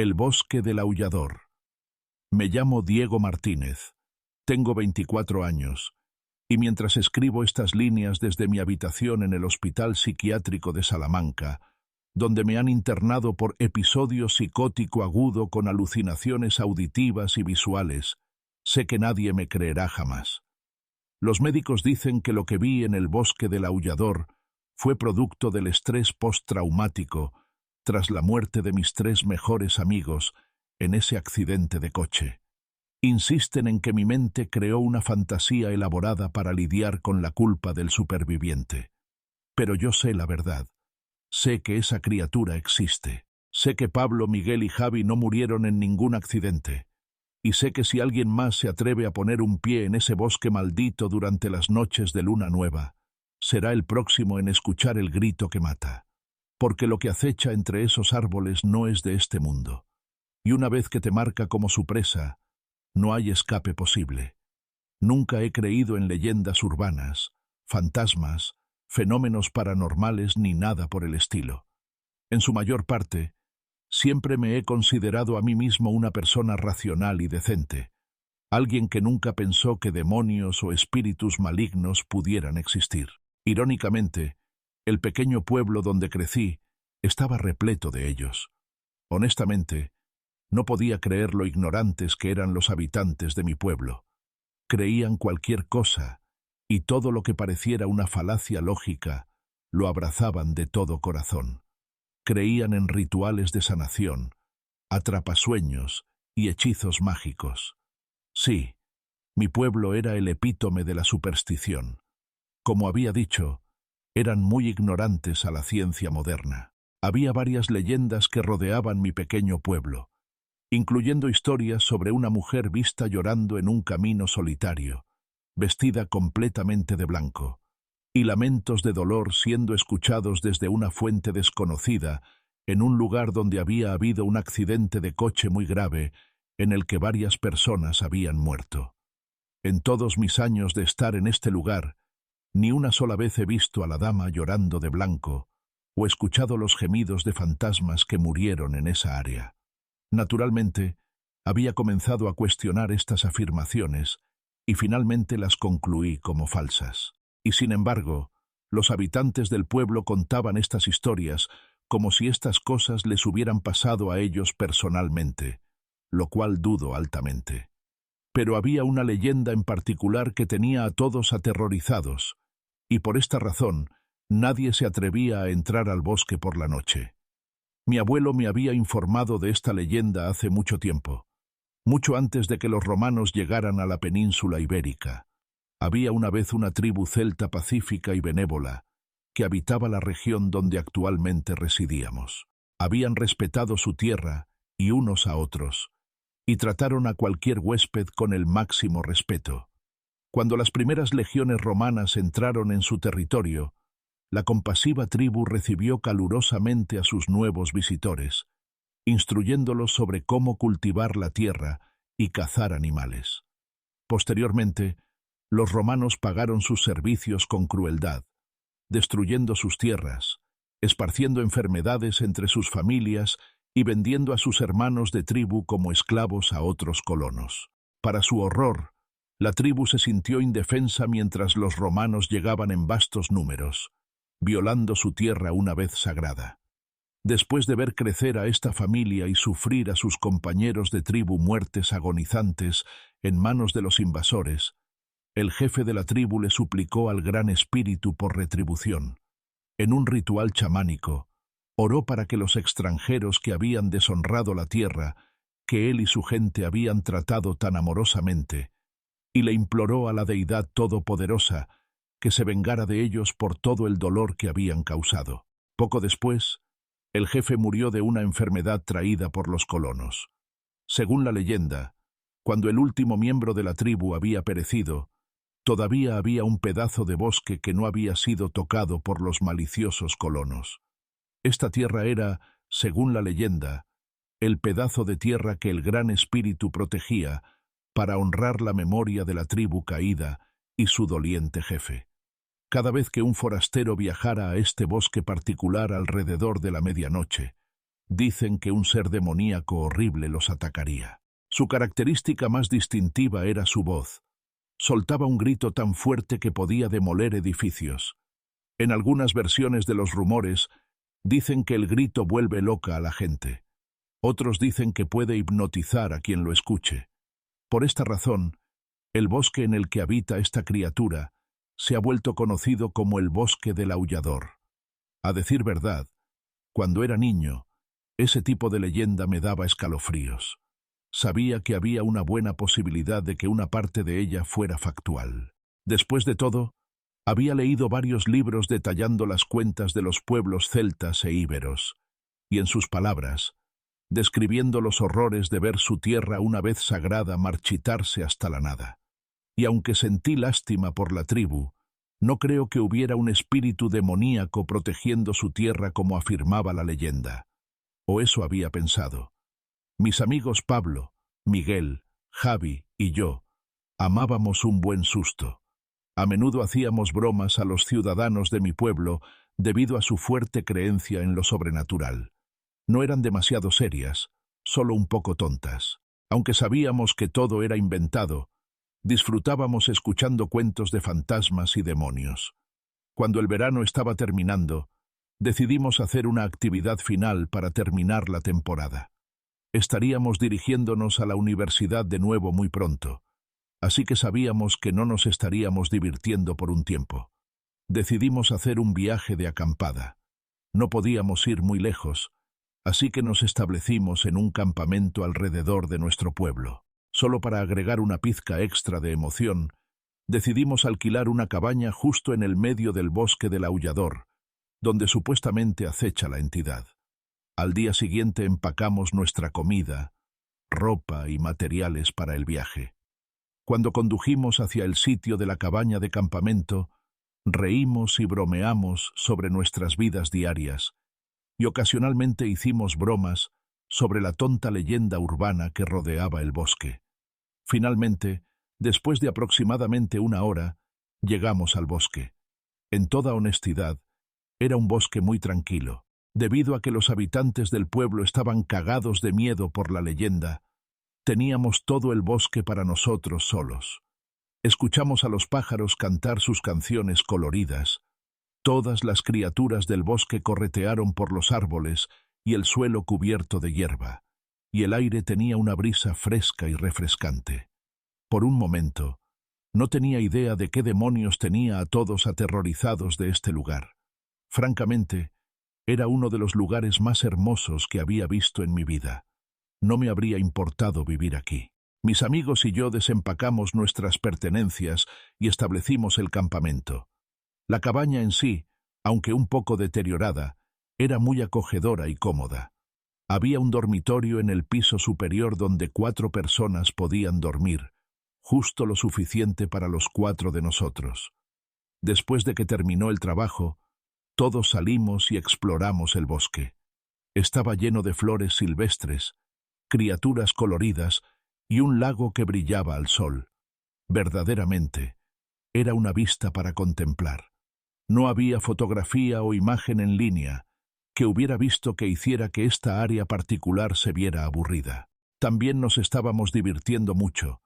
El bosque del aullador. Me llamo Diego Martínez, tengo 24 años, y mientras escribo estas líneas desde mi habitación en el Hospital Psiquiátrico de Salamanca, donde me han internado por episodio psicótico agudo con alucinaciones auditivas y visuales, sé que nadie me creerá jamás. Los médicos dicen que lo que vi en el bosque del aullador fue producto del estrés postraumático tras la muerte de mis 3 mejores amigos en ese accidente de coche. Insisten en que mi mente creó una fantasía elaborada para lidiar con la culpa del superviviente. Pero yo sé la verdad. Sé que esa criatura existe. Sé que Pablo, Miguel y Javi no murieron en ningún accidente. Y sé que si alguien más se atreve a poner un pie en ese bosque maldito durante las noches de luna nueva, será el próximo en escuchar el grito que mata. Porque lo que acecha entre esos árboles no es de este mundo. Y una vez que te marca como su presa, no hay escape posible. Nunca he creído en leyendas urbanas, fantasmas, fenómenos paranormales ni nada por el estilo. En su mayor parte, siempre me he considerado a mí mismo una persona racional y decente, alguien que nunca pensó que demonios o espíritus malignos pudieran existir. Irónicamente, el pequeño pueblo donde crecí estaba repleto de ellos. Honestamente, no podía creer lo ignorantes que eran los habitantes de mi pueblo. Creían cualquier cosa, y todo lo que pareciera una falacia lógica lo abrazaban de todo corazón. Creían en rituales de sanación, atrapasueños y hechizos mágicos. Sí, mi pueblo era el epítome de la superstición. Como había dicho, eran muy ignorantes a la ciencia moderna. Había varias leyendas que rodeaban mi pequeño pueblo, incluyendo historias sobre una mujer vista llorando en un camino solitario, vestida completamente de blanco, y lamentos de dolor siendo escuchados desde una fuente desconocida en un lugar donde había habido un accidente de coche muy grave en el que varias personas habían muerto. En todos mis años de estar en este lugar, ni una sola vez he visto a la dama llorando de blanco o escuchado los gemidos de fantasmas que murieron en esa área. Naturalmente, había comenzado a cuestionar estas afirmaciones y finalmente las concluí como falsas. Y sin embargo, los habitantes del pueblo contaban estas historias como si estas cosas les hubieran pasado a ellos personalmente, lo cual dudo altamente. Pero había una leyenda en particular que tenía a todos aterrorizados, y por esta razón nadie se atrevía a entrar al bosque por la noche. Mi abuelo me había informado de esta leyenda hace mucho tiempo, mucho antes de que los romanos llegaran a la península ibérica. Había una vez una tribu celta pacífica y benévola que habitaba la región donde actualmente residíamos. Habían respetado su tierra y unos a otros, y trataron a cualquier huésped con el máximo respeto. Cuando las primeras legiones romanas entraron en su territorio, la compasiva tribu recibió calurosamente a sus nuevos visitores, instruyéndolos sobre cómo cultivar la tierra y cazar animales. Posteriormente, los romanos pagaron sus servicios con crueldad, destruyendo sus tierras, esparciendo enfermedades entre sus familias y vendiendo a sus hermanos de tribu como esclavos a otros colonos. Para su horror, la tribu se sintió indefensa mientras los romanos llegaban en vastos números, violando su tierra una vez sagrada. Después de ver crecer a esta familia y sufrir a sus compañeros de tribu muertes agonizantes en manos de los invasores, el jefe de la tribu le suplicó al Gran Espíritu por retribución. En un ritual chamánico, oró para que los extranjeros que habían deshonrado la tierra, que él y su gente habían tratado tan amorosamente, y le imploró a la deidad todopoderosa que se vengara de ellos por todo el dolor que habían causado. Poco después, el jefe murió de una enfermedad traída por los colonos. Según la leyenda, cuando el último miembro de la tribu había perecido, todavía había un pedazo de bosque que no había sido tocado por los maliciosos colonos. Esta tierra era, según la leyenda, el pedazo de tierra que el Gran Espíritu protegía para honrar la memoria de la tribu caída y su doliente jefe. Cada vez que un forastero viajara a este bosque particular alrededor de la medianoche, Dicen que un ser demoníaco horrible los atacaría. Su característica más distintiva era su voz. Soltaba un grito tan fuerte que podía demoler edificios. En algunas versiones de los rumores, dicen que el grito vuelve loca a la gente. Otros dicen que puede hipnotizar a quien lo escuche. Por esta razón, el bosque en el que habita esta criatura se ha vuelto conocido como el bosque del aullador. A decir verdad, cuando era niño, ese tipo de leyenda me daba escalofríos. Sabía que había una buena posibilidad de que una parte de ella fuera factual. Después de todo, había leído varios libros detallando las cuentas de los pueblos celtas e íberos, y en sus palabras, describiendo los horrores de ver su tierra una vez sagrada marchitarse hasta la nada. Y aunque sentí lástima por la tribu, no creo que hubiera un espíritu demoníaco protegiendo su tierra como afirmaba la leyenda. O eso había pensado. Mis amigos Pablo, Miguel, Javi y yo amábamos un buen susto. A menudo hacíamos bromas a los ciudadanos de mi pueblo debido a su fuerte creencia en lo sobrenatural. No eran demasiado serias, solo un poco tontas. Aunque sabíamos que todo era inventado, disfrutábamos escuchando cuentos de fantasmas y demonios. Cuando el verano estaba terminando, decidimos hacer una actividad final para terminar la temporada. Estaríamos dirigiéndonos a la universidad de nuevo muy pronto, así que sabíamos que no nos estaríamos divirtiendo por un tiempo. Decidimos hacer un viaje de acampada. No podíamos ir muy lejos, así que nos establecimos en un campamento alrededor de nuestro pueblo. Solo para agregar una pizca extra de emoción, decidimos alquilar una cabaña justo en el medio del bosque del aullador, donde supuestamente acecha la entidad. Al día siguiente empacamos nuestra comida, ropa y materiales para el viaje. Cuando condujimos hacia el sitio de la cabaña de campamento, reímos y bromeamos sobre nuestras vidas diarias, y ocasionalmente hicimos bromas sobre la tonta leyenda urbana que rodeaba el bosque. Finalmente, después de aproximadamente una hora, llegamos al bosque. En toda honestidad, era un bosque muy tranquilo. Debido a que los habitantes del pueblo estaban cagados de miedo por la leyenda, teníamos todo el bosque para nosotros solos. Escuchamos a los pájaros cantar sus canciones coloridas. Todas las criaturas del bosque corretearon por los árboles y el suelo cubierto de hierba, y el aire tenía una brisa fresca y refrescante. Por un momento, no tenía idea de qué demonios tenía a todos aterrorizados de este lugar. Francamente, era uno de los lugares más hermosos que había visto en mi vida. No me habría importado vivir aquí. Mis amigos y yo desempacamos nuestras pertenencias y establecimos el campamento. La cabaña en sí, aunque un poco deteriorada, era muy acogedora y cómoda. Había un dormitorio en el piso superior donde 4 personas podían dormir, justo lo suficiente para los 4 de nosotros. Después de que terminó el trabajo, todos salimos y exploramos el bosque. Estaba lleno de flores silvestres, criaturas coloridas y un lago que brillaba al sol. Verdaderamente, era una vista para contemplar. No había fotografía o imagen en línea que hubiera visto que hiciera que esta área particular se viera aburrida. También nos estábamos divirtiendo mucho,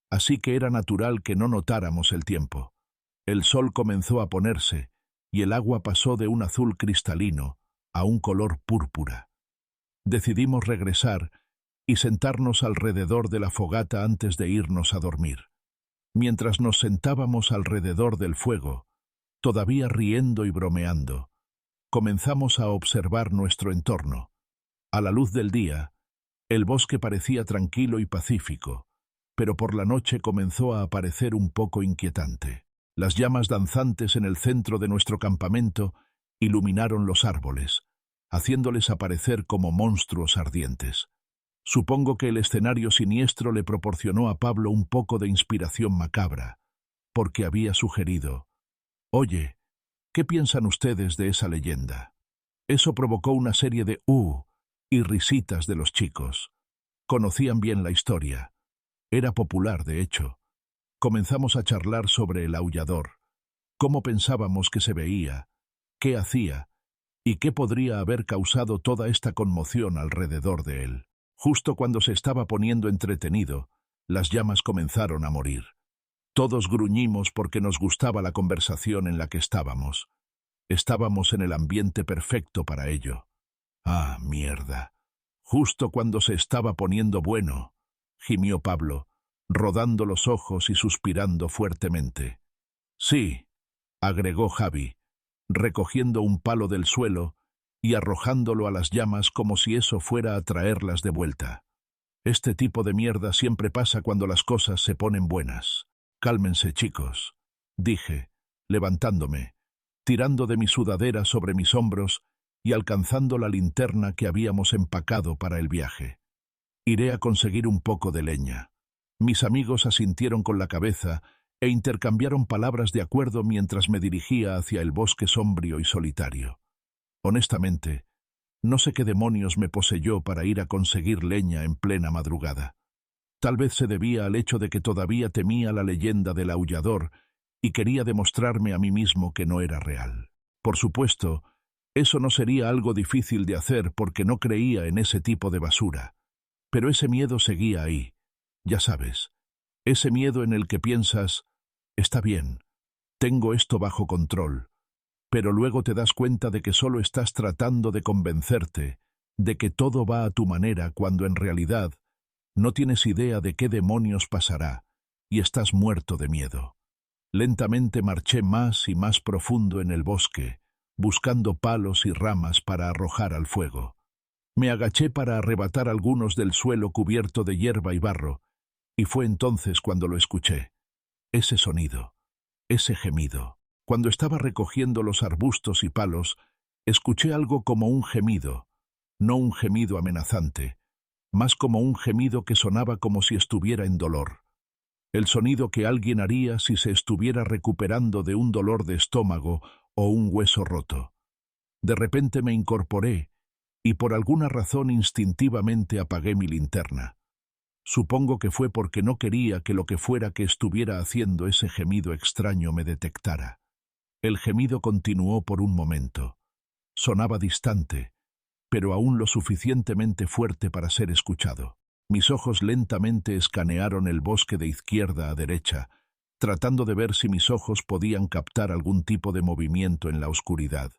así que era natural que no notáramos el tiempo. El sol comenzó a ponerse, y el agua pasó de un azul cristalino a un color púrpura. Decidimos regresar y sentarnos alrededor de la fogata antes de irnos a dormir. Mientras nos sentábamos alrededor del fuego, todavía riendo y bromeando, comenzamos a observar nuestro entorno. A la luz del día, el bosque parecía tranquilo y pacífico, pero por la noche comenzó a aparecer un poco inquietante. Las llamas danzantes en el centro de nuestro campamento iluminaron los árboles, haciéndoles aparecer como monstruos ardientes. Supongo que el escenario siniestro le proporcionó a Pablo un poco de inspiración macabra, porque había sugerido: «Oye, ¿qué piensan ustedes de esa leyenda?». Eso provocó una serie de y risitas de los chicos. Conocían bien la historia. Era popular, de hecho. Comenzamos a charlar sobre el aullador, cómo pensábamos que se veía, qué hacía ¿Y qué podría haber causado toda esta conmoción alrededor de él? Justo cuando se estaba poniendo entretenido, las llamas comenzaron a morir. Todos gruñimos porque nos gustaba la conversación en la que estábamos. Estábamos en el ambiente perfecto para ello. ¡Ah, mierda! Justo cuando se estaba poniendo bueno, gimió Pablo, rodando los ojos y suspirando fuertemente. Sí, agregó Javi, recogiendo un palo del suelo y arrojándolo a las llamas como si eso fuera a traerlas de vuelta. Este tipo de mierda siempre pasa cuando las cosas se ponen buenas. Cálmense, chicos, dije, levantándome, tirando de mi sudadera sobre mis hombros y alcanzando la linterna que habíamos empacado para el viaje. Iré a conseguir un poco de leña. Mis amigos asintieron con la cabeza e intercambiaron palabras de acuerdo mientras me dirigía hacia el bosque sombrío y solitario. Honestamente, no sé qué demonios me poseyó para ir a conseguir leña en plena madrugada. Tal vez se debía al hecho de que todavía temía la leyenda del aullador y quería demostrarme a mí mismo que no era real. Por supuesto, eso no sería algo difícil de hacer porque no creía en ese tipo de basura. Pero ese miedo seguía ahí, ya sabes, ese miedo en el que piensas, está bien, tengo esto bajo control, pero luego te das cuenta de que solo estás tratando de convencerte de que todo va a tu manera cuando en realidad no tienes idea de qué demonios pasará y estás muerto de miedo. Lentamente marché más y más profundo en el bosque, buscando palos y ramas para arrojar al fuego. Me agaché para arrebatar algunos del suelo cubierto de hierba y barro, y fue entonces cuando lo escuché. Ese sonido, ese gemido. Cuando estaba recogiendo los arbustos y palos, escuché algo como un gemido, no un gemido amenazante, más como un gemido que sonaba como si estuviera en dolor. El sonido que alguien haría si se estuviera recuperando de un dolor de estómago o un hueso roto. De repente me incorporé y por alguna razón instintivamente apagué mi linterna. Supongo que fue porque no quería que lo que fuera que estuviera haciendo ese gemido extraño me detectara. El gemido continuó por un momento. Sonaba distante, pero aún lo suficientemente fuerte para ser escuchado. Mis ojos lentamente escanearon el bosque de izquierda a derecha, tratando de ver si mis ojos podían captar algún tipo de movimiento en la oscuridad.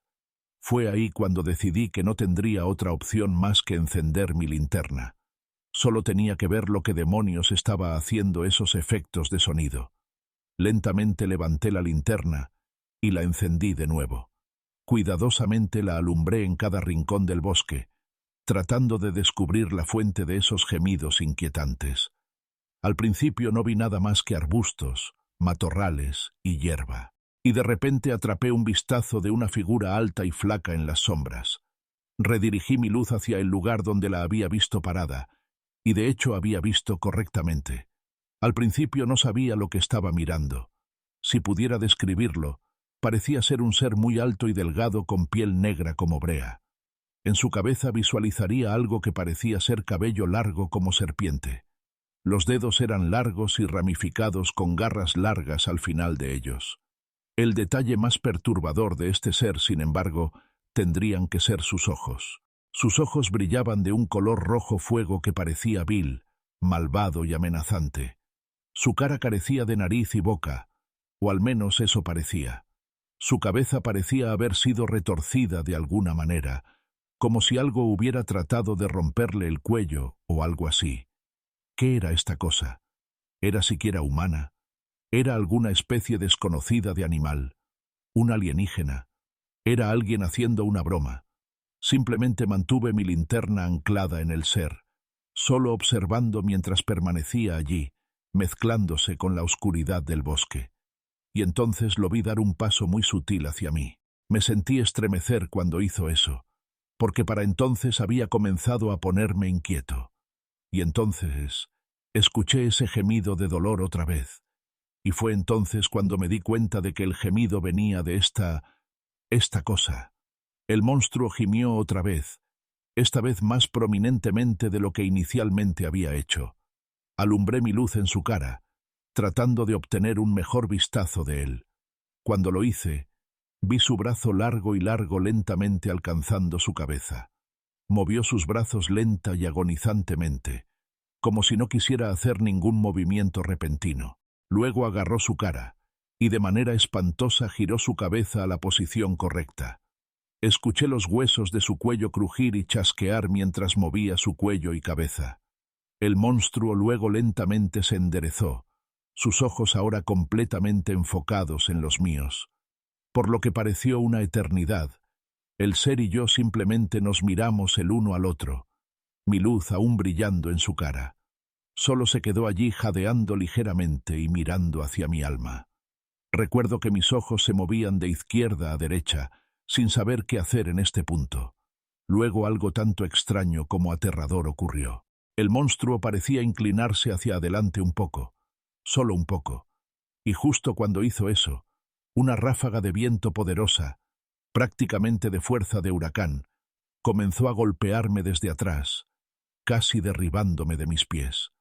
Fue ahí cuando decidí que no tendría otra opción más que encender mi linterna. Solo tenía que ver lo que demonios estaba haciendo esos efectos de sonido. Lentamente levanté la linterna y la encendí de nuevo. Cuidadosamente la alumbré en cada rincón del bosque, tratando de descubrir la fuente de esos gemidos inquietantes. Al principio no vi nada más que arbustos, matorrales y hierba, y de repente atrapé un vistazo de una figura alta y flaca en las sombras. Redirigí mi luz hacia el lugar donde la había visto parada, y de hecho había visto correctamente. Al principio no sabía lo que estaba mirando. Si pudiera describirlo, parecía ser un ser muy alto y delgado con piel negra como brea. En su cabeza visualizaría algo que parecía ser cabello largo como serpiente. Los dedos eran largos y ramificados con garras largas al final de ellos. El detalle más perturbador de este ser, sin embargo, tendrían que ser sus ojos. Sus ojos brillaban de un color rojo fuego que parecía vil, malvado y amenazante. Su cara carecía de nariz y boca, o al menos eso parecía. Su cabeza parecía haber sido retorcida de alguna manera, como si algo hubiera tratado de romperle el cuello o algo así. ¿Qué era esta cosa? ¿Era siquiera humana? ¿Era alguna especie desconocida de animal? ¿Un alienígena? ¿Era alguien haciendo una broma? Simplemente mantuve mi linterna anclada en el ser, solo observando mientras permanecía allí, mezclándose con la oscuridad del bosque. Y entonces lo vi dar un paso muy sutil hacia mí. Me sentí estremecer cuando hizo eso, porque para entonces había comenzado a ponerme inquieto. Y entonces escuché ese gemido de dolor otra vez, y fue entonces cuando me di cuenta de que el gemido venía de esta cosa. El monstruo gimió otra vez, esta vez más prominentemente de lo que inicialmente había hecho. Alumbré mi luz en su cara, tratando de obtener un mejor vistazo de él. Cuando lo hice, Vi su brazo largo y largo lentamente alcanzando su cabeza. Movió sus brazos lenta y agonizantemente, como si no quisiera hacer ningún movimiento repentino. Luego agarró su cara, y de manera espantosa giró su cabeza a la posición correcta. Escuché los huesos de su cuello crujir y chasquear mientras movía su cuello y cabeza. El monstruo luego lentamente se enderezó, sus ojos ahora completamente enfocados en los míos. Por lo que pareció una eternidad, el ser y yo simplemente nos miramos el uno al otro, mi luz aún brillando en su cara. Solo se quedó allí jadeando ligeramente y mirando hacia mi alma. Recuerdo que mis ojos se movían de izquierda a derecha, sin saber qué hacer en este punto. Luego algo tanto extraño como aterrador ocurrió. El monstruo parecía inclinarse hacia adelante un poco, solo un poco, y justo cuando hizo eso, una ráfaga de viento poderosa, prácticamente de fuerza de huracán, comenzó a golpearme desde atrás, casi derribándome de mis pies.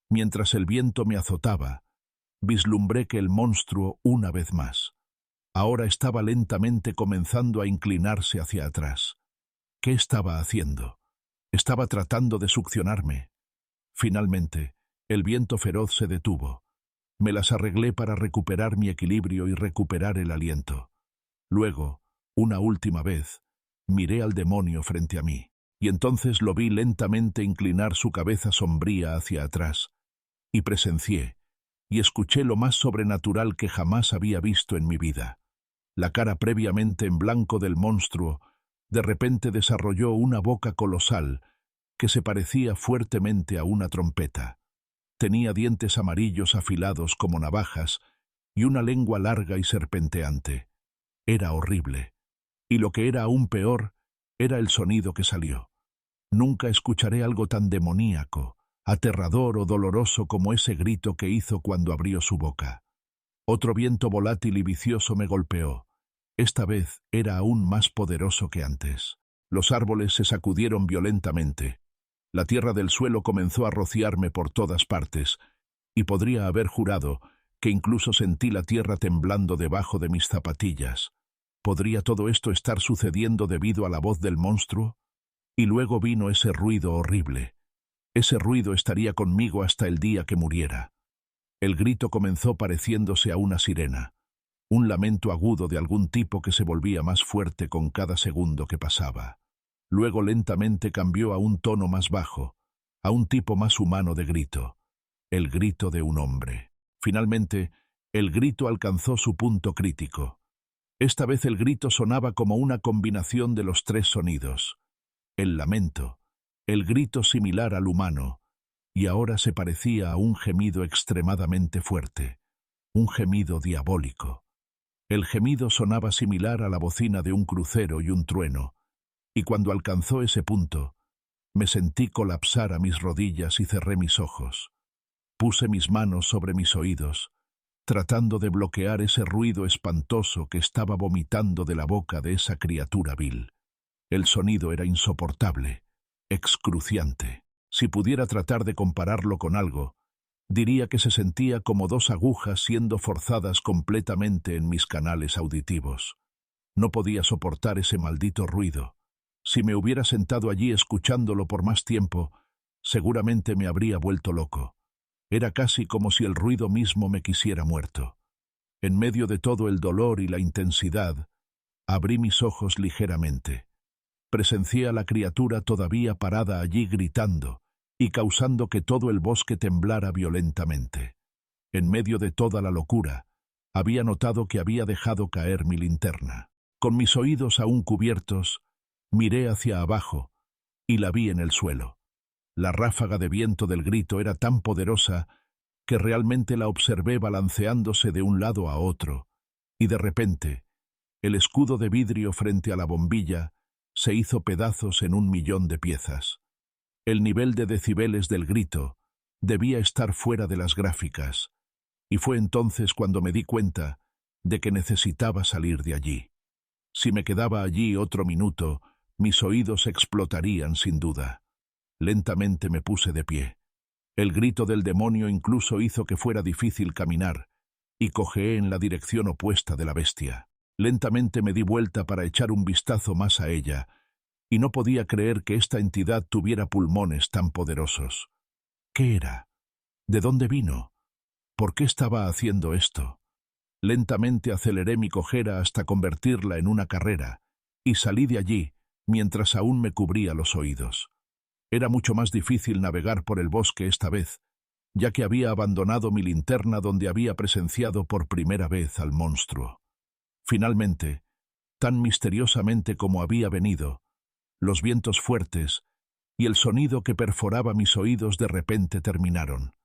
Mientras el viento me azotaba, vislumbré que el monstruo, una vez más, ahora estaba lentamente comenzando a inclinarse hacia atrás. ¿Qué estaba haciendo? Estaba tratando de succionarme. Finalmente, el viento feroz se detuvo. Me las arreglé para recuperar mi equilibrio y recuperar el aliento. Luego, una última vez, miré al demonio frente a mí, y entonces lo vi lentamente inclinar su cabeza sombría hacia atrás, y presencié, y escuché lo más sobrenatural que jamás había visto en mi vida. La cara previamente en blanco del monstruo de repente desarrolló una boca colosal que se parecía fuertemente a una trompeta. Tenía dientes amarillos afilados como navajas y una lengua larga y serpenteante. Era horrible. Y lo que era aún peor, era el sonido que salió. Nunca escucharé algo tan demoníaco, aterrador o doloroso como ese grito que hizo cuando abrió su boca. Otro viento volátil y vicioso me golpeó. Esta vez era aún más poderoso que antes. Los árboles se sacudieron violentamente. La tierra del suelo comenzó a rociarme por todas partes, y podría haber jurado que incluso sentí la tierra temblando debajo de mis zapatillas. ¿Podría todo esto estar sucediendo debido a la voz del monstruo? Y luego vino ese ruido horrible. Ese ruido estaría conmigo hasta el día que muriera. El grito comenzó pareciéndose a una sirena, un lamento agudo de algún tipo que se volvía más fuerte con cada segundo que pasaba. Luego lentamente cambió a un tono más bajo, a un tipo más humano de grito, el grito de un hombre. Finalmente, el grito alcanzó su punto crítico. Esta vez el grito sonaba como una combinación de los tres sonidos: el lamento, el grito similar al humano, y ahora se parecía a un gemido extremadamente fuerte, un gemido diabólico. El gemido sonaba similar a la bocina de un crucero y un trueno, y cuando alcanzó ese punto, me sentí colapsar a mis rodillas y cerré mis ojos. Puse mis manos sobre mis oídos, tratando de bloquear ese ruido espantoso que estaba vomitando de la boca de esa criatura vil. El sonido era insoportable, excruciante. Si pudiera tratar de compararlo con algo, diría que se sentía como dos agujas siendo forzadas completamente en mis canales auditivos. No podía soportar ese maldito ruido. Si me hubiera sentado allí escuchándolo por más tiempo, seguramente me habría vuelto loco. Era casi como si el ruido mismo me quisiera muerto. En medio de todo el dolor y la intensidad, abrí mis ojos ligeramente. Presencié a la criatura todavía parada allí gritando y causando que todo el bosque temblara violentamente. En medio de toda la locura, había notado que había dejado caer mi linterna. Con mis oídos aún cubiertos, miré hacia abajo y la vi en el suelo. La ráfaga de viento del grito era tan poderosa que realmente la observé balanceándose de un lado a otro, y de repente, el escudo de vidrio frente a la bombilla se hizo pedazos en 1.000.000 de piezas. El nivel de decibeles del grito debía estar fuera de las gráficas, y fue entonces cuando me di cuenta de que necesitaba salir de allí. Si me quedaba allí otro minuto, mis oídos explotarían sin duda. Lentamente me puse de pie. El grito del demonio incluso hizo que fuera difícil caminar, y cojeé en la dirección opuesta de la bestia. Lentamente me di vuelta para echar un vistazo más a ella, y no podía creer que esta entidad tuviera pulmones tan poderosos. ¿Qué era? ¿De dónde vino? ¿Por qué estaba haciendo esto? Lentamente aceleré mi cojera hasta convertirla en una carrera, y salí de allí, mientras aún me cubría los oídos. Era mucho más difícil navegar por el bosque esta vez, ya que había abandonado mi linterna donde había presenciado por primera vez al monstruo. Finalmente, tan misteriosamente como había venido, los vientos fuertes y el sonido que perforaba mis oídos de repente terminaron.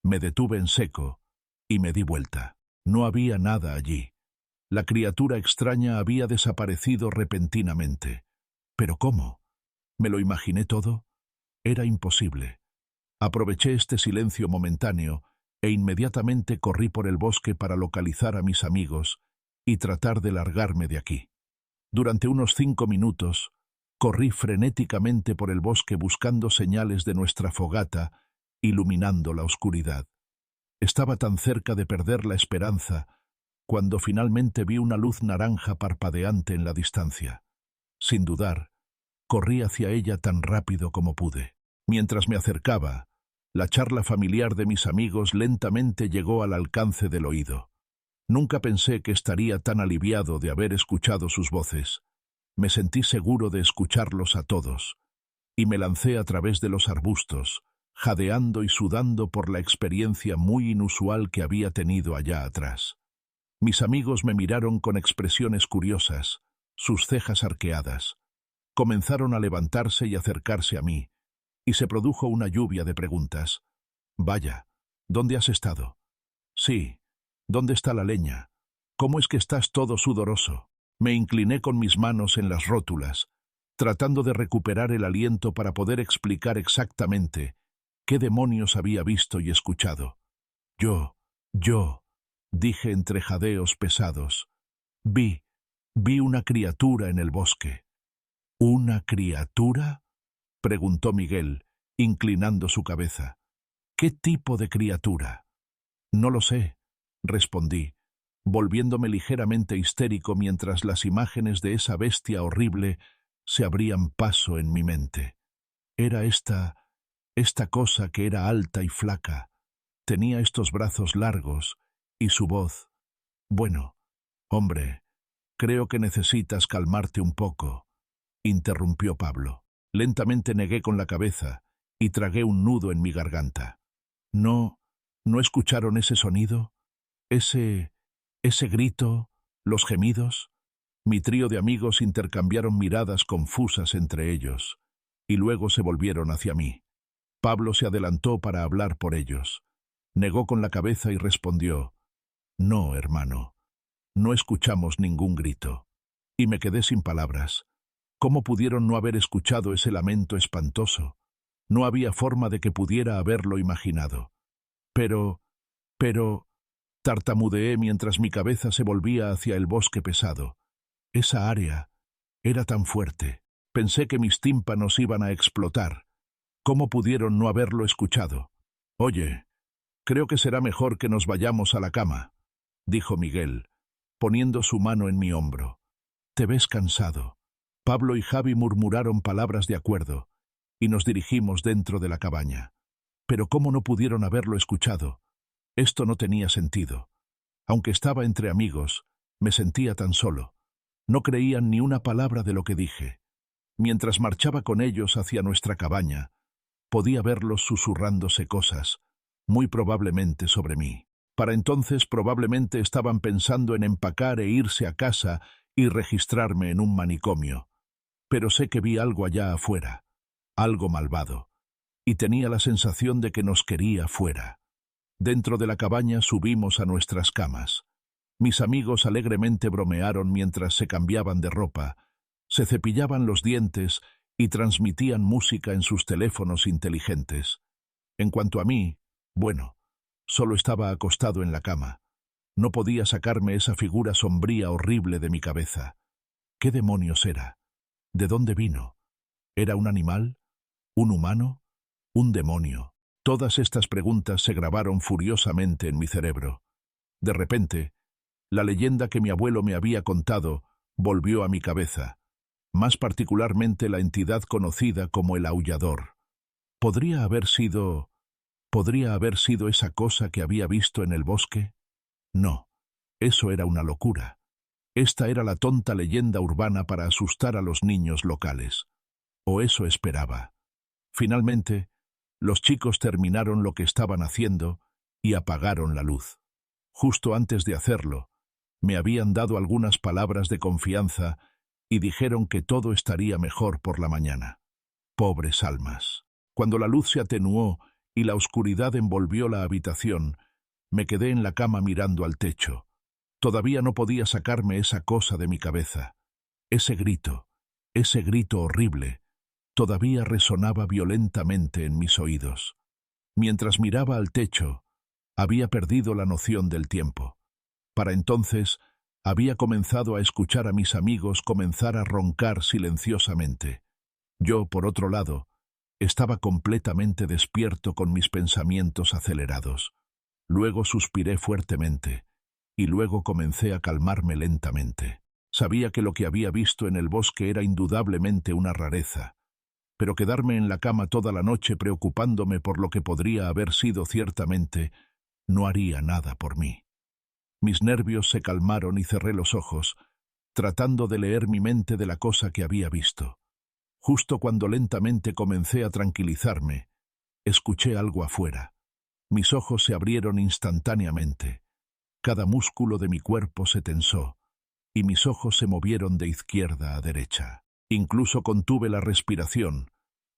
Me detuve en seco y me di vuelta. No había nada allí. La criatura extraña había desaparecido repentinamente. ¿Pero cómo? ¿Me lo imaginé todo? Era imposible. Aproveché este silencio momentáneo e inmediatamente corrí por el bosque para localizar a mis amigos y tratar de largarme de aquí. Durante unos 5 minutos, corrí frenéticamente por el bosque buscando señales de nuestra fogata, iluminando la oscuridad. Estaba tan cerca de perder la esperanza cuando finalmente vi una luz naranja parpadeante en la distancia. Sin dudar, corrí hacia ella tan rápido como pude. Mientras me acercaba, la charla familiar de mis amigos lentamente llegó al alcance del oído. Nunca pensé que estaría tan aliviado de haber escuchado sus voces. Me sentí seguro de escucharlos a todos, y me lancé a través de los arbustos, jadeando y sudando por la experiencia muy inusual que había tenido allá atrás. Mis amigos me miraron con expresiones curiosas, sus cejas arqueadas. Comenzaron a levantarse y acercarse a mí, y se produjo una lluvia de preguntas. Vaya, ¿dónde has estado? Sí, ¿dónde está la leña? ¿Cómo es que estás todo sudoroso? Me incliné con mis manos en las rótulas, tratando de recuperar el aliento para poder explicar exactamente qué demonios había visto y escuchado. Yo, dije entre jadeos pesados, vi una criatura en el bosque. ¿Una criatura?, preguntó Miguel, inclinando su cabeza. ¿Qué tipo de criatura? No lo sé, respondí, volviéndome ligeramente histérico mientras las imágenes de esa bestia horrible se abrían paso en mi mente. Era esta cosa que era alta y flaca, tenía estos brazos largos y su voz. Bueno, hombre, creo que necesitas calmarte un poco, interrumpió Pablo. Lentamente negué con la cabeza y tragué un nudo en mi garganta. ¿No escucharon ese sonido? ¿Ese grito? ¿Los gemidos? Mi trío de amigos intercambiaron miradas confusas entre ellos, y luego se volvieron hacia mí. Pablo se adelantó para hablar por ellos. Negó con la cabeza y respondió, «No, hermano, no escuchamos ningún grito». Y me quedé sin palabras. ¿Cómo pudieron no haber escuchado ese lamento espantoso? No había forma de que pudiera haberlo imaginado. Pero, tartamudeé mientras mi cabeza se volvía hacia el bosque pesado. Esa área era tan fuerte. Pensé que mis tímpanos iban a explotar. ¿Cómo pudieron no haberlo escuchado? Oye, creo que será mejor que nos vayamos a la cama, dijo Miguel, poniendo su mano en mi hombro. Te ves cansado. Pablo y Javi murmuraron palabras de acuerdo, y nos dirigimos dentro de la cabaña. Pero ¿cómo no pudieron haberlo escuchado? Esto no tenía sentido. Aunque estaba entre amigos, me sentía tan solo. No creían ni una palabra de lo que dije. Mientras marchaba con ellos hacia nuestra cabaña, podía verlos susurrándose cosas, muy probablemente sobre mí. Para entonces probablemente estaban pensando en empacar e irse a casa y registrarme en un manicomio. Pero sé que vi algo allá afuera, algo malvado, y tenía la sensación de que nos quería fuera. Dentro de la cabaña subimos a nuestras camas. Mis amigos alegremente bromearon mientras se cambiaban de ropa, se cepillaban los dientes y transmitían música en sus teléfonos inteligentes. En cuanto a mí, bueno, solo estaba acostado en la cama. No podía sacarme esa figura sombría horrible de mi cabeza. ¿Qué demonios era? ¿De dónde vino? ¿Era un animal? ¿Un humano? ¿Un demonio? Todas estas preguntas se grabaron furiosamente en mi cerebro. De repente, La leyenda que mi abuelo me había contado volvió a mi cabeza, más particularmente la entidad conocida como el aullador. ¿Podría haber sido esa cosa que había visto en el bosque? No, eso era una locura. Esta era la tonta leyenda urbana para asustar a los niños locales. O eso esperaba. Finalmente, los chicos terminaron lo que estaban haciendo y apagaron la luz. Justo antes de hacerlo, me habían dado algunas palabras de confianza y dijeron que todo estaría mejor por la mañana. Pobres almas. Cuando la luz se atenuó y la oscuridad envolvió la habitación, me quedé en la cama mirando al techo. Todavía no podía sacarme esa cosa de mi cabeza. Ese grito horrible, todavía resonaba violentamente en mis oídos. Mientras miraba al techo, había perdido la noción del tiempo. Para entonces, había comenzado a escuchar a mis amigos comenzar a roncar silenciosamente. Yo, por otro lado, estaba completamente despierto con mis pensamientos acelerados. Luego suspiré fuertemente, y luego comencé a calmarme lentamente. Sabía que lo que había visto en el bosque era indudablemente una rareza, pero quedarme en la cama toda la noche preocupándome por lo que podría haber sido ciertamente, no haría nada por mí. Mis nervios se calmaron y cerré los ojos, tratando de leer mi mente de la cosa que había visto. Justo cuando lentamente comencé a tranquilizarme, escuché algo afuera. Mis ojos se abrieron instantáneamente. Cada músculo de mi cuerpo se tensó, y mis ojos se movieron de izquierda a derecha. Incluso contuve la respiración,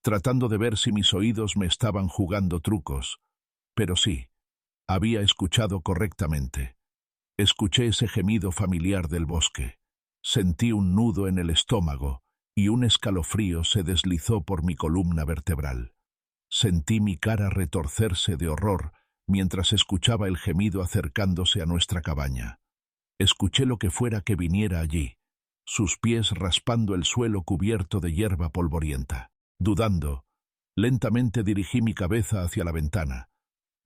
tratando de ver si mis oídos me estaban jugando trucos. Pero sí, había escuchado correctamente. Escuché ese gemido familiar del bosque. Sentí un nudo en el estómago y un escalofrío se deslizó por mi columna vertebral. Sentí mi cara retorcerse de horror mientras escuchaba el gemido acercándose a nuestra cabaña. Escuché lo que fuera que viniera allí, sus pies raspando el suelo cubierto de hierba polvorienta. Dudando, lentamente dirigí mi cabeza hacia la ventana,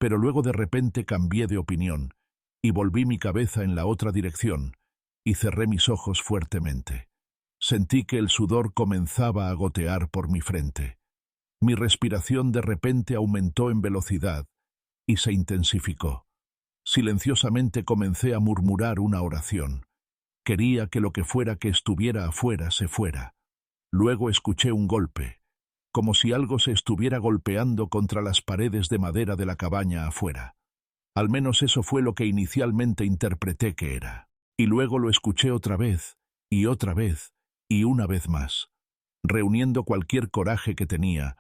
pero luego de repente cambié de opinión y volví mi cabeza en la otra dirección y cerré mis ojos fuertemente. Sentí que el sudor comenzaba a gotear por mi frente. Mi respiración de repente aumentó en velocidad y se intensificó. Silenciosamente comencé a murmurar una oración. Quería que lo que fuera que estuviera afuera se fuera. Luego escuché un golpe, como si algo se estuviera golpeando contra las paredes de madera de la cabaña afuera. Al menos eso fue lo que inicialmente interpreté que era. Y luego lo escuché otra vez, y una vez más. Reuniendo cualquier coraje que tenía,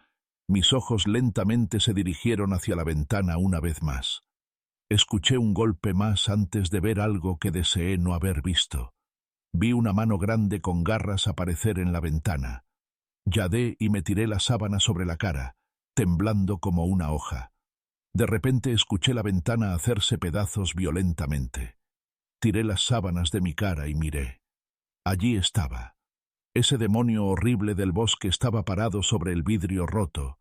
mis ojos lentamente se dirigieron hacia la ventana una vez más. Escuché un golpe más antes de ver algo que deseé no haber visto. Vi una mano grande con garras aparecer en la ventana. Yadé y me tiré la sábana sobre la cara, temblando como una hoja. De repente escuché la ventana hacerse pedazos violentamente. Tiré las sábanas de mi cara y miré. Allí estaba. Ese demonio horrible del bosque estaba parado sobre el vidrio roto,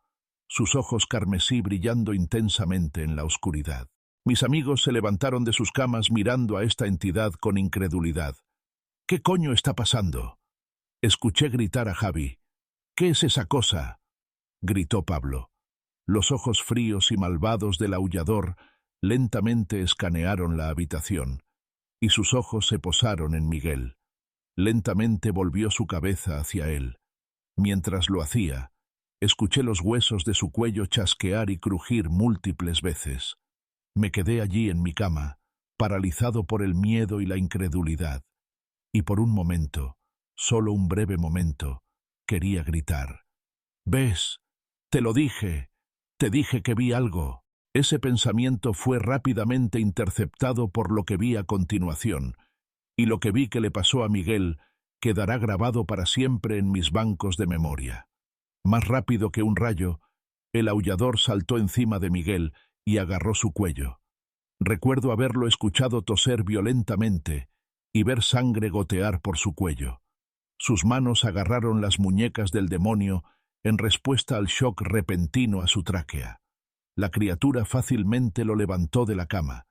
sus ojos carmesí brillando intensamente en la oscuridad. Mis amigos se levantaron de sus camas mirando a esta entidad con incredulidad. ¿Qué coño está pasando? Escuché gritar a Javi. ¿Qué es esa cosa? Gritó Pablo. Los ojos fríos y malvados del aullador lentamente escanearon la habitación, y sus ojos se posaron en Miguel. Lentamente volvió su cabeza hacia él. Mientras lo hacía, escuché los huesos de su cuello chasquear y crujir múltiples veces. Me quedé allí en mi cama, paralizado por el miedo y la incredulidad, y por un momento, solo un breve momento, quería gritar. «¿Ves? Te lo dije. Te dije que vi algo». Ese pensamiento fue rápidamente interceptado por lo que vi a continuación, y lo que vi que le pasó a Miguel quedará grabado para siempre en mis bancos de memoria. Más rápido que un rayo, el aullador saltó encima de Miguel y agarró su cuello. Recuerdo haberlo escuchado toser violentamente y ver sangre gotear por su cuello. Sus manos agarraron las muñecas del demonio en respuesta al shock repentino a su tráquea. La criatura fácilmente lo levantó de la cama,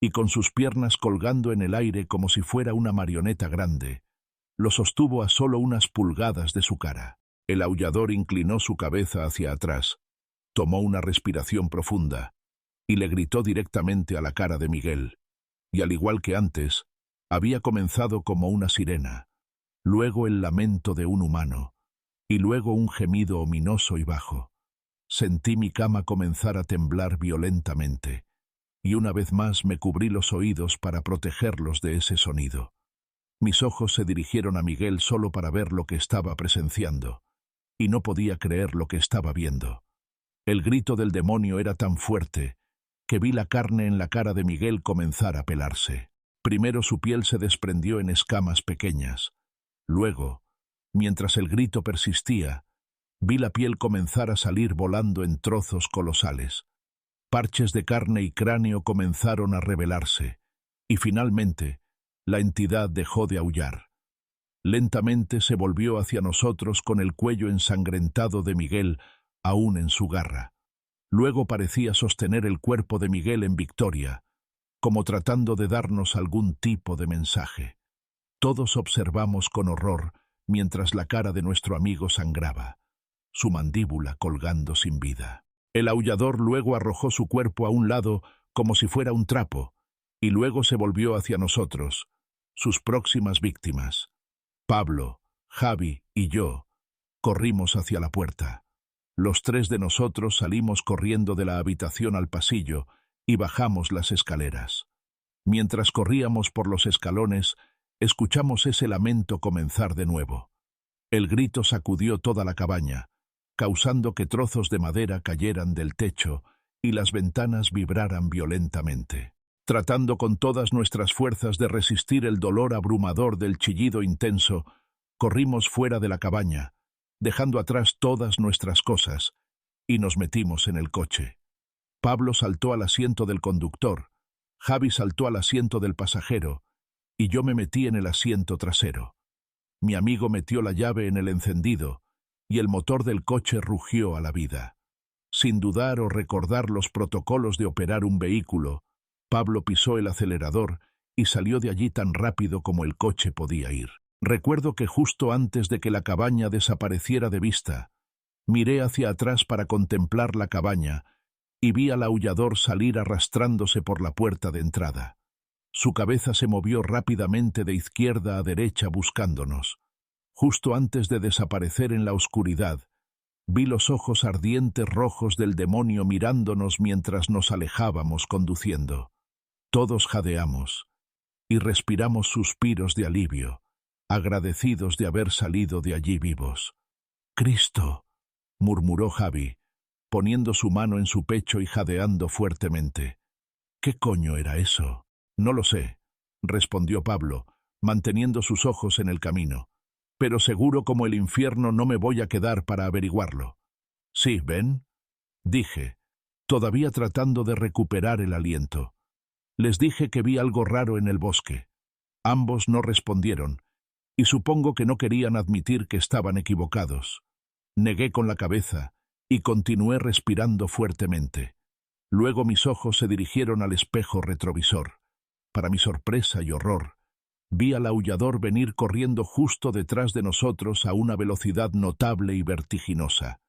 y con sus piernas colgando en el aire como si fuera una marioneta grande, lo sostuvo a solo unas pulgadas de su cara. El aullador inclinó su cabeza hacia atrás, tomó una respiración profunda y le gritó directamente a la cara de Miguel, y al igual que antes, había comenzado como una sirena, luego el lamento de un humano, y luego un gemido ominoso y bajo. Sentí mi cama comenzar a temblar violentamente, y una vez más me cubrí los oídos para protegerlos de ese sonido. Mis ojos se dirigieron a Miguel solo para ver lo que estaba presenciando, y no podía creer lo que estaba viendo. El grito del demonio era tan fuerte que vi la carne en la cara de Miguel comenzar a pelarse. Primero su piel se desprendió en escamas pequeñas. Luego, mientras el grito persistía, vi la piel comenzar a salir volando en trozos colosales. Parches de carne y cráneo comenzaron a revelarse, y finalmente, la entidad dejó de aullar. Lentamente se volvió hacia nosotros con el cuello ensangrentado de Miguel aún en su garra. Luego parecía sostener el cuerpo de Miguel en victoria, como tratando de darnos algún tipo de mensaje. Todos observamos con horror mientras la cara de nuestro amigo sangraba, su mandíbula colgando sin vida. El aullador luego arrojó su cuerpo a un lado como si fuera un trapo, y luego se volvió hacia nosotros, sus próximas víctimas. Pablo, Javi y yo corrimos hacia la puerta. Los tres de nosotros salimos corriendo de la habitación al pasillo y bajamos las escaleras. Mientras corríamos por los escalones, escuchamos ese lamento comenzar de nuevo. El grito sacudió toda la cabaña, causando que trozos de madera cayeran del techo y las ventanas vibraran violentamente. Tratando con todas nuestras fuerzas de resistir el dolor abrumador del chillido intenso, corrimos fuera de la cabaña, dejando atrás todas nuestras cosas, y nos metimos en el coche. Pablo saltó al asiento del conductor, Javi saltó al asiento del pasajero, y yo me metí en el asiento trasero. Mi amigo metió la llave en el encendido, y el motor del coche rugió a la vida. Sin dudar o recordar los protocolos de operar un vehículo, Pablo pisó el acelerador y salió de allí tan rápido como el coche podía ir. Recuerdo que justo antes de que la cabaña desapareciera de vista, miré hacia atrás para contemplar la cabaña y vi al aullador salir arrastrándose por la puerta de entrada. Su cabeza se movió rápidamente de izquierda a derecha buscándonos. Justo antes de desaparecer en la oscuridad, vi los ojos ardientes rojos del demonio mirándonos mientras nos alejábamos conduciendo. Todos jadeamos y respiramos suspiros de alivio, agradecidos de haber salido de allí vivos. «Cristo», murmuró Javi, poniendo su mano en su pecho y jadeando fuertemente. «¿Qué coño era eso?» «No lo sé», respondió Pablo, manteniendo sus ojos en el camino. «Pero seguro como el infierno no me voy a quedar para averiguarlo». «Sí, ¿ven?», dije, todavía tratando de recuperar el aliento. Les dije que vi algo raro en el bosque. Ambos no respondieron, y supongo que no querían admitir que estaban equivocados. Negué con la cabeza y continué respirando fuertemente. Luego mis ojos se dirigieron al espejo retrovisor. Para mi sorpresa y horror, vi al aullador venir corriendo justo detrás de nosotros a una velocidad notable y vertiginosa.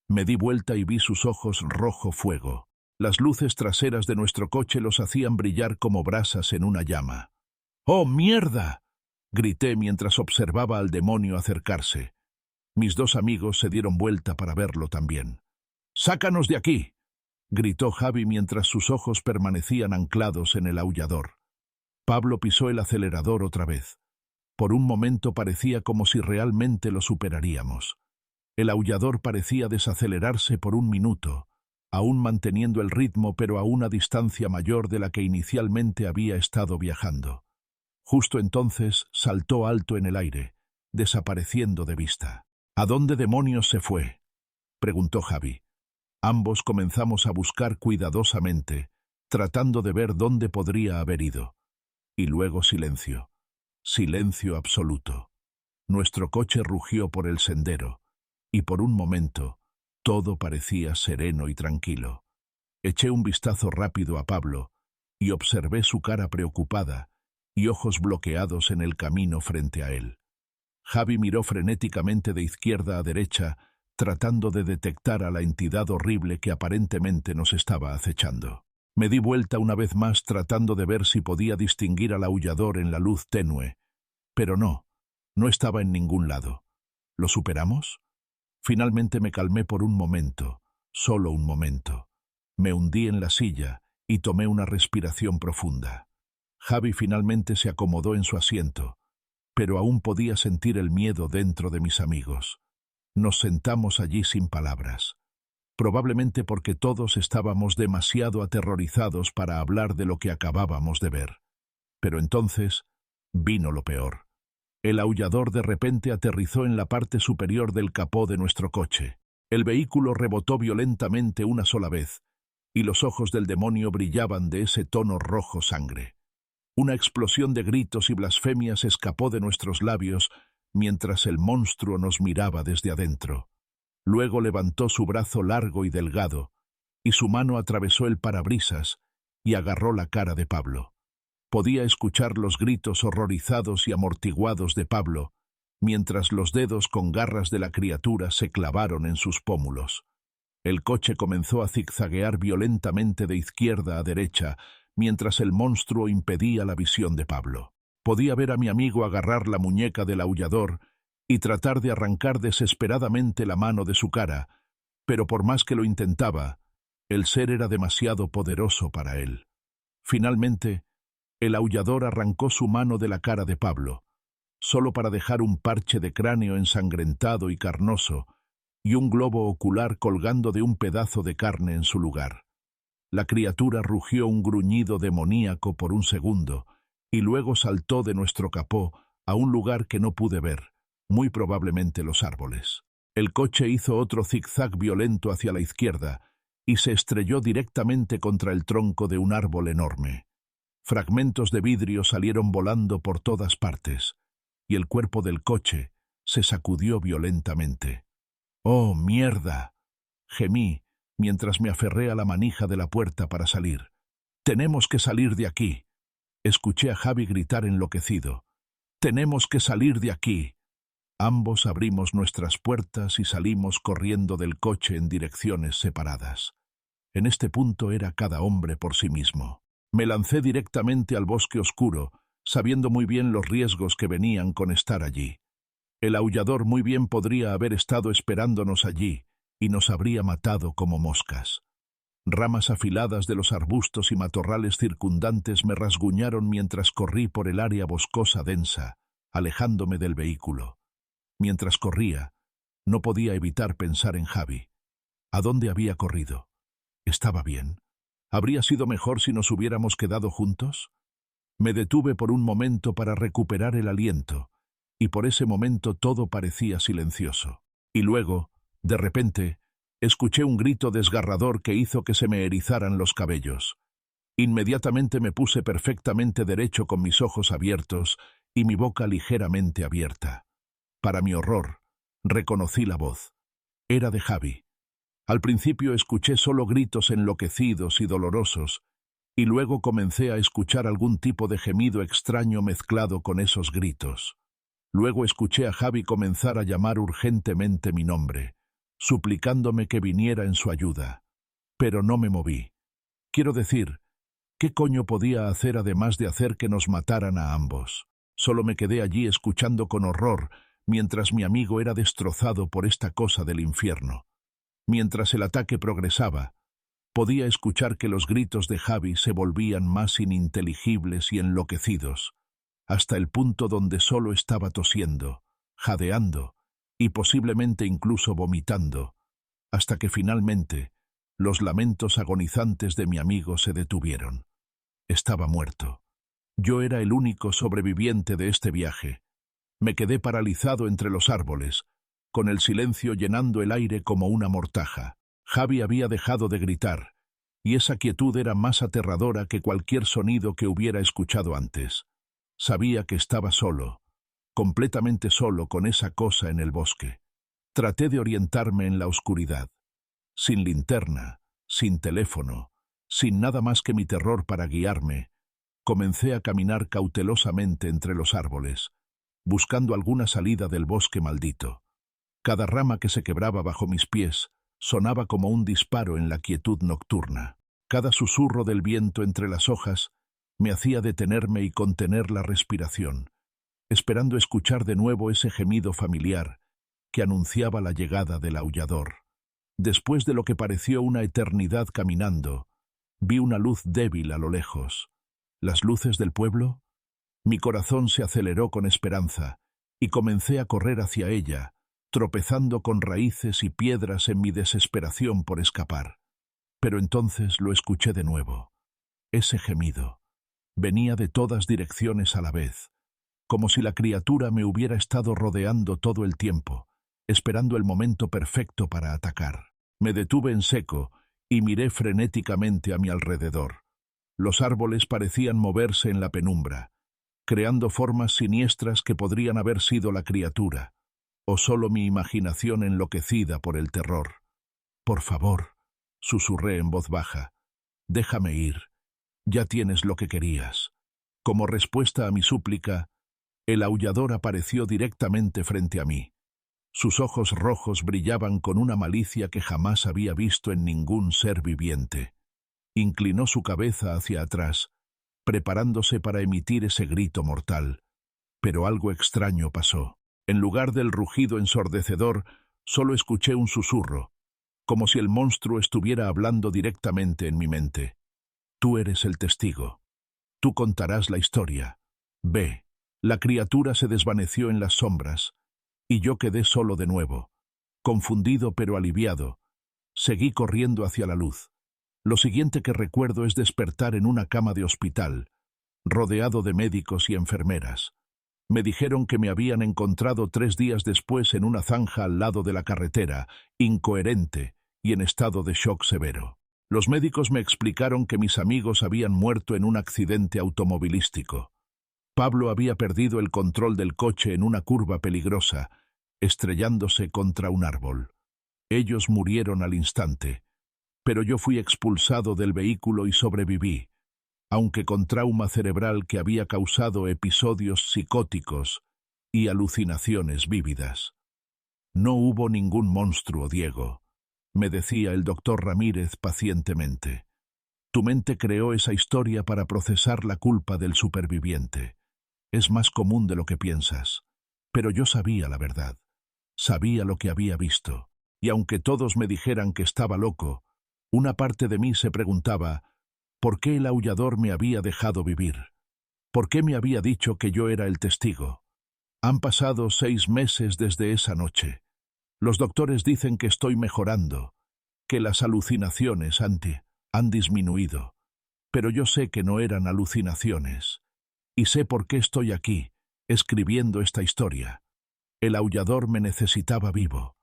Me di vuelta y vi sus ojos rojo fuego. Las luces traseras de nuestro coche los hacían brillar como brasas en una llama. «¡Oh, mierda!», grité mientras observaba al demonio acercarse. Mis dos amigos se dieron vuelta para verlo también. «¡Sácanos de aquí!», gritó Javi mientras sus ojos permanecían anclados en el aullador. Pablo pisó el acelerador otra vez. Por un momento parecía como si realmente lo superaríamos. El aullador parecía desacelerarse por un minuto, aún manteniendo el ritmo pero a una distancia mayor de la que inicialmente había estado viajando. Justo entonces saltó alto en el aire, desapareciendo de vista. «¿A dónde demonios se fue?», preguntó Javi. Ambos comenzamos a buscar cuidadosamente, tratando de ver dónde podría haber ido. Y luego silencio. Silencio absoluto. Nuestro coche rugió por el sendero, y por un momento todo parecía sereno y tranquilo. Eché un vistazo rápido a Pablo, y observé su cara preocupada y ojos bloqueados en el camino frente a él. Javi miró frenéticamente de izquierda a derecha, tratando de detectar a la entidad horrible que aparentemente nos estaba acechando. Me di vuelta una vez más tratando de ver si podía distinguir al aullador en la luz tenue, pero no estaba en ningún lado. ¿Lo superamos? Finalmente me calmé por un momento, solo un momento. Me hundí en la silla y tomé una respiración profunda. Javi finalmente se acomodó en su asiento, pero aún podía sentir el miedo dentro de mis amigos. Nos sentamos allí sin palabras, probablemente porque todos estábamos demasiado aterrorizados para hablar de lo que acabábamos de ver. Pero entonces vino lo peor. El aullador de repente aterrizó en la parte superior del capó de nuestro coche. El vehículo rebotó violentamente una sola vez, y los ojos del demonio brillaban de ese tono rojo sangre. Una explosión de gritos y blasfemias escapó de nuestros labios mientras el monstruo nos miraba desde adentro. Luego levantó su brazo largo y delgado, y su mano atravesó el parabrisas y agarró la cara de Pablo. Podía escuchar los gritos horrorizados y amortiguados de Pablo, mientras los dedos con garras de la criatura se clavaron en sus pómulos. El coche comenzó a zigzaguear violentamente de izquierda a derecha, mientras el monstruo impedía la visión de Pablo. Podía ver a mi amigo agarrar la muñeca del aullador y tratar de arrancar desesperadamente la mano de su cara, pero por más que lo intentaba, el ser era demasiado poderoso para él. Finalmente, el aullador arrancó su mano de la cara de Pablo, solo para dejar un parche de cráneo ensangrentado y carnoso y un globo ocular colgando de un pedazo de carne en su lugar. La criatura rugió un gruñido demoníaco por un segundo y luego saltó de nuestro capó a un lugar que no pude ver, muy probablemente los árboles. El coche hizo otro zigzag violento hacia la izquierda y se estrelló directamente contra el tronco de un árbol enorme. Fragmentos de vidrio salieron volando por todas partes, y el cuerpo del coche se sacudió violentamente. «¡Oh, mierda!», gemí mientras me aferré a la manija de la puerta para salir. «¡Tenemos que salir de aquí!», escuché a Javi gritar enloquecido. «¡Tenemos que salir de aquí!». Ambos abrimos nuestras puertas y salimos corriendo del coche en direcciones separadas. En este punto era cada hombre por sí mismo. Me lancé directamente al bosque oscuro, sabiendo muy bien los riesgos que venían con estar allí. El aullador muy bien podría haber estado esperándonos allí y nos habría matado como moscas. Ramas afiladas de los arbustos y matorrales circundantes me rasguñaron mientras corrí por el área boscosa densa, alejándome del vehículo. Mientras corría, no podía evitar pensar en Javi. ¿A dónde había corrido? ¿Estaba bien? ¿Habría sido mejor si nos hubiéramos quedado juntos? Me detuve por un momento para recuperar el aliento, y por ese momento todo parecía silencioso. Y luego, de repente, escuché un grito desgarrador que hizo que se me erizaran los cabellos. Inmediatamente me puse perfectamente derecho con mis ojos abiertos y mi boca ligeramente abierta. Para mi horror, reconocí la voz. Era de Javi. Al principio escuché solo gritos enloquecidos y dolorosos, y luego comencé a escuchar algún tipo de gemido extraño mezclado con esos gritos. Luego escuché a Javi comenzar a llamar urgentemente mi nombre, suplicándome que viniera en su ayuda. Pero no me moví. Quiero decir, ¿qué coño podía hacer además de hacer que nos mataran a ambos? Solo me quedé allí escuchando con horror, mientras mi amigo era destrozado por esta cosa del infierno. Mientras el ataque progresaba, podía escuchar que los gritos de Javi se volvían más ininteligibles y enloquecidos, hasta el punto donde solo estaba tosiendo, jadeando y posiblemente incluso vomitando, hasta que finalmente los lamentos agonizantes de mi amigo se detuvieron. Estaba muerto. Yo era el único sobreviviente de este viaje. Me quedé paralizado entre los árboles, con el silencio llenando el aire como una mortaja. Javi había dejado de gritar, y esa quietud era más aterradora que cualquier sonido que hubiera escuchado antes. Sabía que estaba solo, completamente solo con esa cosa en el bosque. Traté de orientarme en la oscuridad. Sin linterna, sin teléfono, Sin nada más que mi terror para guiarme, comencé a caminar cautelosamente entre los árboles, buscando alguna salida del bosque maldito. Cada rama que se quebraba bajo mis pies sonaba como un disparo en la quietud nocturna. Cada susurro del viento entre las hojas me hacía detenerme y contener la respiración, esperando escuchar de nuevo ese gemido familiar que anunciaba la llegada del aullador. Después de lo que pareció una eternidad caminando, vi una luz débil a lo lejos. ¿Las luces del pueblo? Mi corazón se aceleró con esperanza y comencé a correr hacia ella, tropezando con raíces y piedras en mi desesperación por escapar. Pero entonces lo escuché de nuevo. Ese gemido venía de todas direcciones a la vez, como si la criatura me hubiera estado rodeando todo el tiempo, esperando el momento perfecto para atacar. Me detuve en seco y miré frenéticamente a mi alrededor. Los árboles parecían moverse en la penumbra, creando formas siniestras que podrían haber sido la criatura, o solo mi imaginación enloquecida por el terror. «Por favor», susurré en voz baja, «déjame ir. Ya tienes lo que querías». Como respuesta a mi súplica, el aullador apareció directamente frente a mí. Sus ojos rojos brillaban con una malicia que jamás había visto en ningún ser viviente. Inclinó su cabeza hacia atrás, preparándose para emitir ese grito mortal. Pero algo extraño pasó. En lugar del rugido ensordecedor, solo escuché un susurro, como si el monstruo estuviera hablando directamente en mi mente. «Tú eres el testigo. Tú contarás la historia. Ve». La criatura se desvaneció en las sombras, y yo quedé solo de nuevo. Confundido pero aliviado, seguí corriendo hacia la luz. Lo siguiente que recuerdo es despertar en una cama de hospital, rodeado de médicos y enfermeras. Me dijeron que me habían encontrado 3 días después en una zanja al lado de la carretera, incoherente y en estado de shock severo. Los médicos me explicaron que mis amigos habían muerto en un accidente automovilístico. Pablo había perdido el control del coche en una curva peligrosa, estrellándose contra un árbol. Ellos murieron al instante, pero yo fui expulsado del vehículo y sobreviví, aunque con trauma cerebral que había causado episodios psicóticos y alucinaciones vívidas. «No hubo ningún monstruo, Diego», me decía el doctor Ramírez pacientemente. «Tu mente creó esa historia para procesar la culpa del superviviente. Es más común de lo que piensas. Pero yo sabía la verdad. Sabía lo que había visto. Y aunque todos me dijeran que estaba loco, una parte de mí se preguntaba, ¿por qué el aullador me había dejado vivir? ¿Por qué me había dicho que yo era el testigo? Han pasado 6 meses desde esa noche. Los doctores dicen que estoy mejorando, que las alucinaciones han disminuido. Pero yo sé que no eran alucinaciones. Y sé por qué estoy aquí, escribiendo esta historia. El aullador me necesitaba vivo.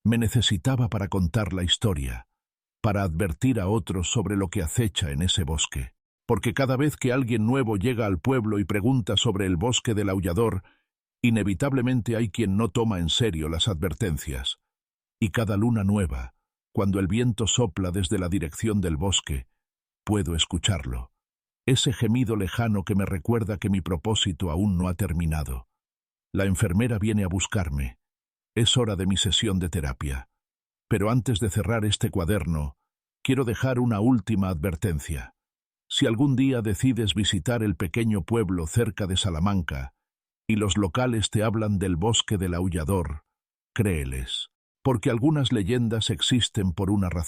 Me necesitaba para contar la historia, para advertir a otros sobre lo que acecha en ese bosque. Porque cada vez que alguien nuevo llega al pueblo y pregunta sobre el bosque del aullador, inevitablemente hay quien no toma en serio las advertencias. Y cada luna nueva, cuando el viento sopla desde la dirección del bosque, puedo escucharlo. Ese gemido lejano que me recuerda que mi propósito aún no ha terminado. La enfermera viene a buscarme. Es hora de mi sesión de terapia. Pero antes de cerrar este cuaderno, quiero dejar una última advertencia. Si algún día decides visitar el pequeño pueblo cerca de Salamanca y los locales te hablan del bosque del aullador, créeles, porque algunas leyendas existen por una razón.